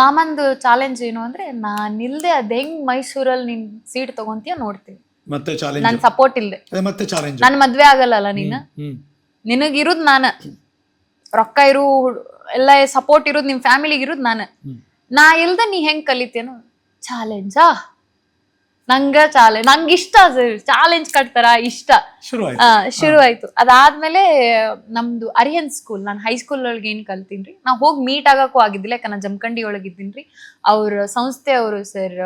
ಮಾಮಂದು challenge ಏನು ಅಂದ್ರೆ ನಾನಿಲ್ದೆ ಅದ್ ಹೆಂಗ್ ಮೈಸೂರಲ್ಲಿ ನೀನ್ ಸೀಟ್ ತಗೊಂತೀಯ ನೋಡ್ತೀನಿ. ಮತ್ತೆ ಚಾಲೆಂಜ್, ನನ್ ಸಪೋರ್ಟ್ ಇಲ್ದೆ ಮತ್ತೆ ಚಾಲೆಂಜ್. ನನ್ ಮದ್ವೆ ಆಗಲ್ಲಲ್ಲ ನೀನ್, ನಿನಗಿರುದ್ ನಾನ, ರೊಕ್ಕ ಇರು ಎಲ್ಲ ಸಪೋರ್ಟ್ ಇರೋದ್ ನಿಮ್ ಫ್ಯಾಮಿಲಿಗೆ ಇರೋದ್ ನಾ ಇಲ್ದ ನೀ ಹೆಂಗ್ ಕಲಿತೇನು? ಚಾಲೆಂಜಾ? ನಂಗೆ ಇಷ್ಟ ಚಾಲೆಂಜ್ ಕಟ್ತಾರ, ಇಷ್ಟ. ಶುರು ಆಯ್ತು. ಅದಾದ್ಮೇಲೆ ನಮ್ದು ಅರಿಹನ್ ಸ್ಕೂಲ್, ನಾನು ಹೈಸ್ಕೂಲ್ ಒಳಗೆ ಏನ್ ಕಲ್ತೀನ್ರಿ, ನಾವ್ ಹೋಗಿ ಮೀಟ್ ಆಗಕ್ಕೂ ಆಗಿದ್ದಿಲ್ಲ, ಯಾಕಂದ್ರೆ ನಾನು ಜಮಖಂಡಿ ಒಳಗೆ ಇದ್ದೀನ್ರಿ. ಅವ್ರ ಸಂಸ್ಥೆ ಅವರು ಸರ್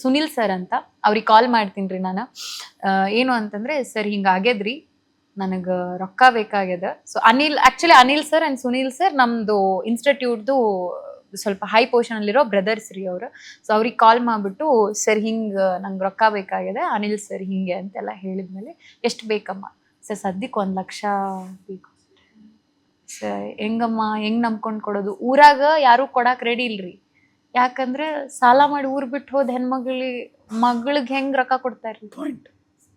ಸುನಿಲ್ ಸರ್ ಅಂತ, ಅವ್ರಿಗೆ ಕಾಲ್ ಮಾಡ್ತೀನ್ರಿ ನಾನು. ಏನು ಅಂತಂದ್ರೆ, ಸರ್ ಹಿಂಗ ಆಗ್ಯದ್ರಿ, ನನಗ ರೊಕ್ಕ ಬೇಕಾಗ್ಯದ. So Anil sir and Sunil sir ನಮ್ದು ಇನ್ಸ್ಟಿಟ್ಯೂಟ್ದು ಸ್ವಲ್ಪ ಹೈ ಪೊಸಿಷನ್ ಅಲ್ಲಿರೋ ಬ್ರದರ್ಸ್ ರೀ ಅವರು. ಸೊ ಅವ್ರಿಗೆ ಕಾಲ್ ಮಾಡ್ಬಿಟ್ಟು, ಸರ್ ಹಿಂಗ ನಂಗೆ ರೊಕ್ಕ ಬೇಕಾಗಿದೆ, ಅನಿಲ್ ಸರ್ ಹಿಂಗೆ ಅಂತೆಲ್ಲ ಹೇಳಿದ್ಮೇಲೆ, ಎಷ್ಟು ಬೇಕಮ್ಮ? ಸರ್ ಸದ್ಯಕ್ಕೆ 1 ಲಕ್ಷ ಬೇಕು. ಸರ್ ಹೆಂಗಮ್ಮ, ಹೆಂಗ್ ನಂಬ್ಕೊಂಡ್ ಕೊಡೋದು? ಊರಾಗ ಯಾರು ಕೊಡಾಕ್ ರೆಡಿ ಇಲ್ರಿ, ಯಾಕಂದ್ರೆ ಸಾಲ ಮಾಡಿ ಊರ್ ಬಿಟ್ಟು ಹೋದ್ ಮಗಳಿಗೆ ಹೆಂಗ್ ರೊಕ್ಕ ಕೊಡ್ತಾರ್ರಿ?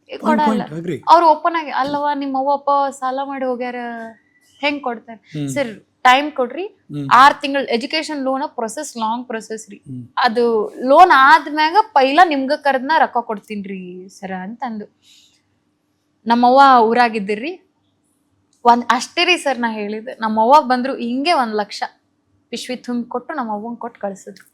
ಕೊಡಲ್ಲ. ಅವ್ರು ಓಪನ್ ಆಗಿ, ಅಲ್ಲವಾ ನಿಮ್ಮ ಅವ್ವ ಅಪ್ಪ ಸಾಲ ಮಾಡಿ ಹೋಗ್ಯಾರ, ಹೆಂಗ್ ಕೊಡ್ತಾರೆ? ಸರ್ ಟೈಮ್ ಕೊಡ್ರಿ, 6 ತಿಂಗಳು education loan process, long process ರೀ. ಅದು ಲೋನ್ ಆದ್ಮ್ಯಾಗ ಪೈಲ ನಿಮ್ಗ ಕರೆದ್ನ ರೊಕ್ಕ ಕೊಡ್ತೀನ್ರಿ ಸರ ಅಂತಂದು. ನಮ್ಮವ್ವ ಊರಾಗಿದ್ದಿರ್ರಿ, ಅಷ್ಟೇ ರೀ ಸರ್ ನಾ ಹೇಳಿದ್ದೆ. ನಮ್ಮವ್ವ ಬಂದ್ರು ಹಿಂಗೆ 1 ಲಕ್ಷ ಪಿಶ್ವಿ ತುಂಬ ಕೊಟ್ಟು ನಮ್ಮ ಅವ್ವಂಗ್ ಕೊಟ್ಟು ಕಳ್ಸಿದ್ರು.